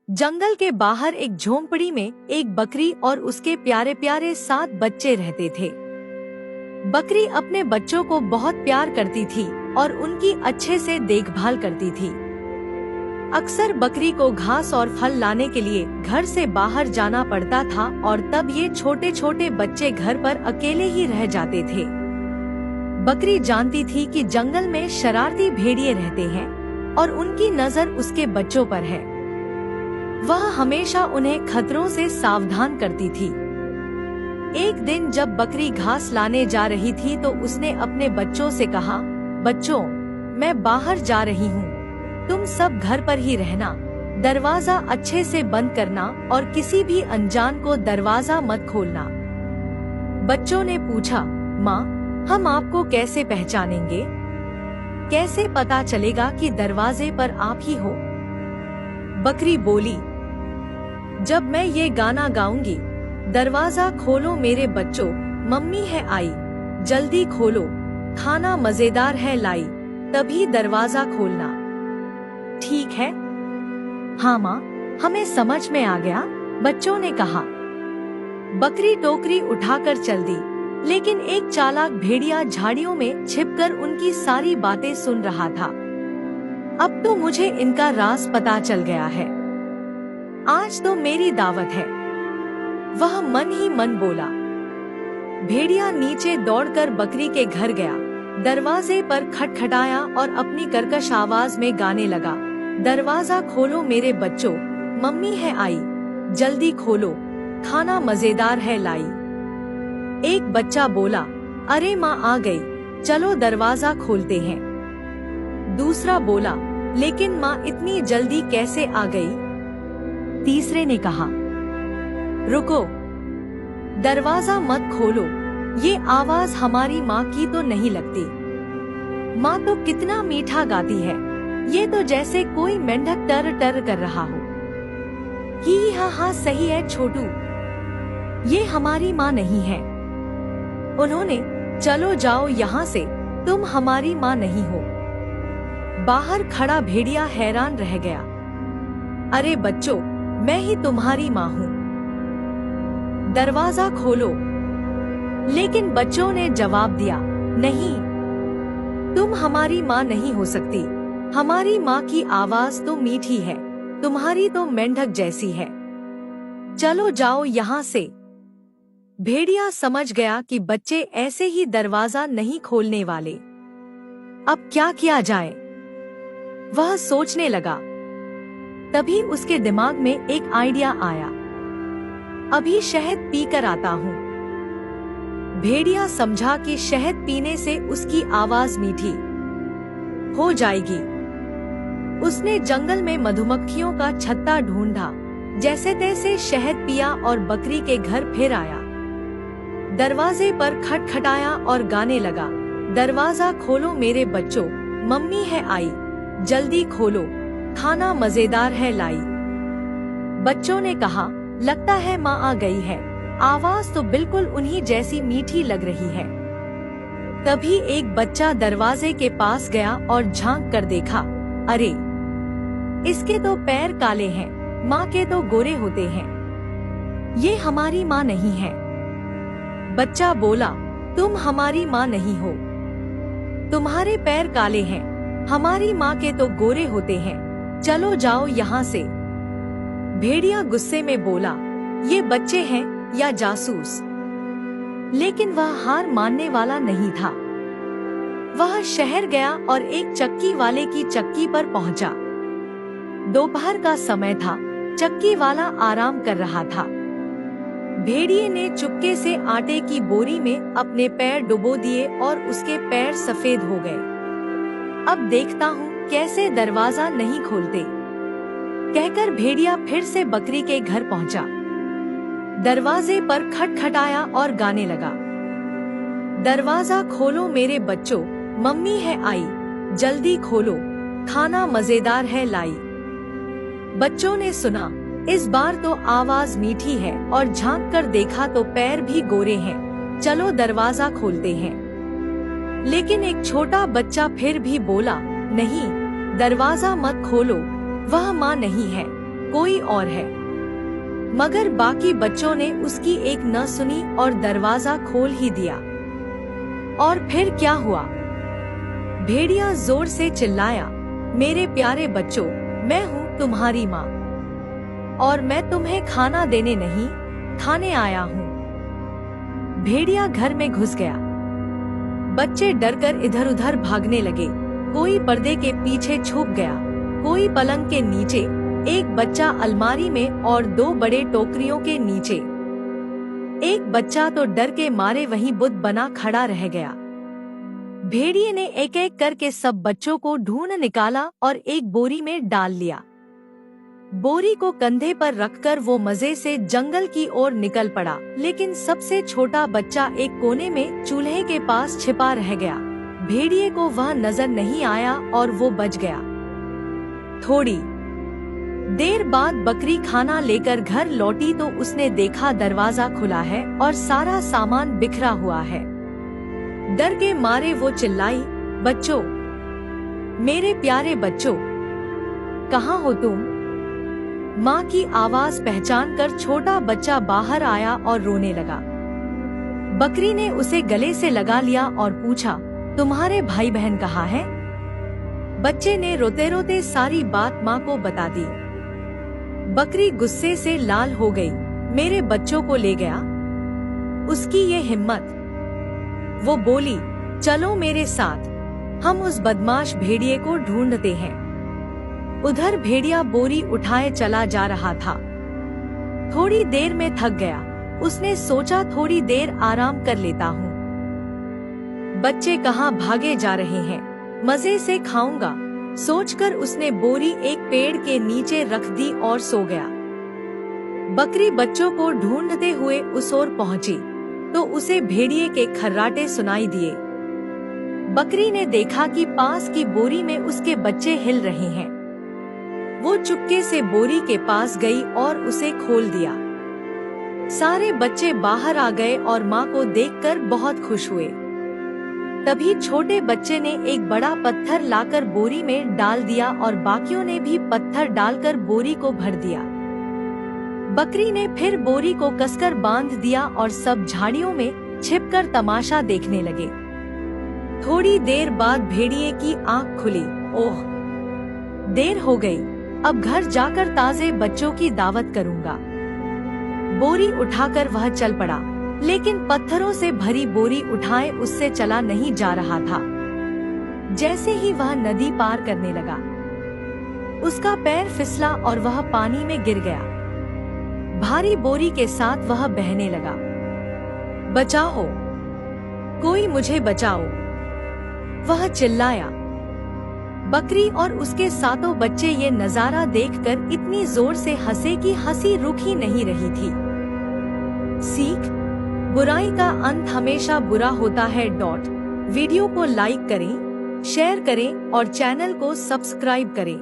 जंगल के बाहर एक झोंपड़ी में एक बकरी और उसके प्यारे प्यारे 7 बच्चे रहते थे। बकरी अपने बच्चों को बहुत प्यार करती थी और उनकी अच्छे से देखभाल करती थी। अक्सर बकरी को घास और फल लाने के लिए घर से बाहर जाना पड़ता था और तब ये छोटे छोटे बच्चे घर पर अकेले ही रह जाते थे। बकरी जानती थी कि जंगल में शरारती भेड़िए रहते हैं और उनकी नजर उसके बच्चों पर है। वह हमेशा उन्हें खतरों से सावधान करती थी। एक दिन जब बकरी घास लाने जा रही थी तो उसने अपने बच्चों से कहा, बच्चों, मैं बाहर जा रही हूँ, तुम सब घर पर ही रहना, दरवाजा अच्छे से बंद करना और किसी भी अनजान को दरवाजा मत खोलना। बच्चों ने पूछा, माँ, हम आपको कैसे पहचानेंगे? कैसे पता चलेगा कि दरवाजे पर आप ही हो? बकरी बोली, जब मैं ये गाना गाऊंगी, दरवाजा खोलो मेरे बच्चों, मम्मी है आई, जल्दी खोलो, खाना मजेदार है लाई, तभी दरवाजा खोलना। ठीक है? हाँ माँ, हमें समझ में आ गया, बच्चों ने कहा। बकरी टोकरी उठाकर चल दी, लेकिन एक चालाक भेड़िया झाड़ियों में छिपकर उनकी सारी बातें सुन रहा था। अब तो मुझे इनका राज पता चल गया है, आज तो मेरी दावत है, वह मन ही मन बोला। भेड़िया नीचे दौड़कर बकरी के घर गया, दरवाजे पर खटखटाया और अपनी कर्कश आवाज में गाने लगा, दरवाजा खोलो मेरे बच्चों, मम्मी है आई, जल्दी खोलो, खाना मजेदार है लाई। एक बच्चा बोला, अरे माँ आ गई, चलो दरवाजा खोलते हैं। दूसरा बोला, लेकिन माँ इतनी जल्दी कैसे आ गई? तीसरे ने कहा, रुको, दरवाजा मत खोलो, ये आवाज हमारी माँ की तो नहीं लगती। माँ तो कितना मीठा गाती है, ये तो जैसे कोई मेंढक टर टर कर रहा हो। ही हाँ, सही है छोटू, ये हमारी माँ नहीं है। उन्होंने, चलो जाओ यहाँ से, तुम हमारी माँ नहीं हो। बाहर खड़ा भेड़िया हैरान रह गया, अरे बच्चों, मैं ही तुम्हारी माँ हूँ, दरवाजा खोलो। लेकिन बच्चों ने जवाब दिया, नहीं, तुम हमारी माँ नहीं हो सकती, हमारी माँ की आवाज तो मीठी है, तुम्हारी तो मेंढक जैसी है, चलो जाओ यहाँ से। भेड़िया समझ गया कि बच्चे ऐसे ही दरवाजा नहीं खोलने वाले। अब क्या किया जाए? वह सोचने लगा। तभी उसके दिमाग में एक आइडिया आया, अभी शहद पीकर आता हूँ। भेड़िया समझा कि शहद पीने से उसकी आवाज मीठी हो जाएगी। उसने जंगल में मधुमक्खियों का छत्ता ढूंढा, जैसे तैसे शहद पिया और बकरी के घर फिर आया। दरवाजे पर खटखटाया और गाने लगा, दरवाजा खोलो मेरे बच्चों, मम्मी है आई, जल्दी खोलो, खाना मजेदार है लाई। बच्चों ने कहा, लगता है माँ आ गई है, आवाज तो बिल्कुल उन्हीं जैसी मीठी लग रही है। तभी एक बच्चा दरवाजे के पास गया और झांक कर देखा, अरे, इसके तो पैर काले हैं, माँ के तो गोरे होते हैं, ये हमारी माँ नहीं है। बच्चा बोला, तुम हमारी माँ नहीं हो, तुम्हारे पैर काले हैं, हमारी माँ के तो गोरे होते हैं, चलो जाओ यहाँ से। भेड़िया गुस्से में बोला, ये बच्चे हैं या जासूस? लेकिन वह हार मानने वाला नहीं था। वह शहर गया और एक चक्की वाले की चक्की पर पहुंचा। दोपहर का समय था, चक्की वाला आराम कर रहा था। भेड़िए ने चुपके से आटे की बोरी में अपने पैर डुबो दिए और उसके पैर सफेद हो गए। अब देखता हूँ कैसे दरवाजा नहीं खोलते, कहकर भेड़िया फिर से बकरी के घर पहुंचा। दरवाजे पर खटखटाया और गाने लगा, दरवाजा खोलो मेरे बच्चों, मम्मी है आई, जल्दी खोलो, खाना मजेदार है लाई। बच्चों ने सुना, इस बार तो आवाज मीठी है और झांक कर देखा तो पैर भी गोरे हैं, चलो दरवाजा खोलते हैं। लेकिन एक छोटा बच्चा फिर भी बोला, नहीं, दरवाजा मत खोलो, वह माँ नहीं है, कोई और है। मगर बाकी बच्चों ने उसकी एक न सुनी और दरवाजा खोल ही दिया। और फिर क्या हुआ? भेड़िया जोर से चिल्लाया, मेरे प्यारे बच्चों, मैं हूँ तुम्हारी माँ और मैं तुम्हें खाना देने नहीं, खाने आया हूँ। भेड़िया घर में घुस गया। बच्चे डरकर इधर उधर भागने लगे। कोई पर्दे के पीछे छुप गया, कोई पलंग के नीचे, एक बच्चा अलमारी में और 2 बड़े टोकरियों के नीचे। एक बच्चा तो डर के मारे वहीं बुत बना खड़ा रह गया। भेड़िए ने एक एक करके सब बच्चों को ढूंढ निकाला और एक बोरी में डाल लिया। बोरी को कंधे पर रखकर वो मजे से जंगल की ओर निकल पड़ा, लेकिन सबसे छोटा बच्चा एक कोने में चूल्हे के पास छिपा रह गया। भेड़िए को वह नजर नहीं आया और वो बच गया। थोड़ी देर बाद बकरी खाना लेकर घर लौटी तो उसने देखा दरवाजा खुला है और सारा सामान बिखरा हुआ है। डर के मारे वो चिल्लाई, बच्चों, मेरे प्यारे बच्चों, कहाँ हो तुम? माँ की आवाज पहचान कर छोटा बच्चा बाहर आया और रोने लगा। बकरी ने उसे गले से लगा लिया और पूछा, तुम्हारे भाई बहन कहाँ हैं? बच्चे ने रोते रोते सारी बात माँ को बता दी। बकरी गुस्से से लाल हो गई। मेरे बच्चों को ले गया? उसकी ये हिम्मत! वो बोली, चलो मेरे साथ, हम उस बदमाश भेड़िए को ढूंढते हैं। उधर भेड़िया बोरी उठाए चला जा रहा था। थोड़ी देर में थक गया। उसने सोचा थोड़ी देर आराम कर लेता हूँ। बच्चे कहाँ भागे जा रहे हैं, मजे से खाऊंगा, सोचकर उसने बोरी एक पेड़ के नीचे रख दी और सो गया। बकरी बच्चों को ढूंढते हुए उस ओर पहुंची तो उसे भेड़िए के खर्राटे सुनाई दिए। बकरी ने देखा कि पास की बोरी में उसके बच्चे हिल रहे हैं। वो चुपके से बोरी के पास गई और उसे खोल दिया। सारे बच्चे बाहर आ गए और माँ को देखकर बहुत खुश हुए। तभी छोटे बच्चे ने एक बड़ा पत्थर लाकर बोरी में डाल दिया और बाकियों ने भी पत्थर डालकर बोरी को भर दिया। बकरी ने फिर बोरी को कसकर बांध दिया और सब झाड़ियों में छिपकर तमाशा देखने लगे। थोड़ी देर बाद भेड़िए की आंख खुली। ओह, देर हो गई, अब घर जाकर ताजे बच्चों की दावत करूंगा। बोरी उठाकर वह चल पड़ा, लेकिन पत्थरों से भरी बोरी उठाए उससे चला नहीं जा रहा था। जैसे ही वह नदी पार करने लगा, उसका पैर फिसला और वह पानी में गिर गया। भारी बोरी के साथ वह बहने लगा। बचाओ, कोई मुझे बचाओ, वह चिल्लाया। बकरी और उसके सातों बच्चे ये नजारा देखकर इतनी जोर से हंसे कि हंसी रुक ही नहीं रही थी। सीख, बुराई का अंत हमेशा बुरा होता है। वीडियो को लाइक करें, शेयर करें और चैनल को सब्सक्राइब करें।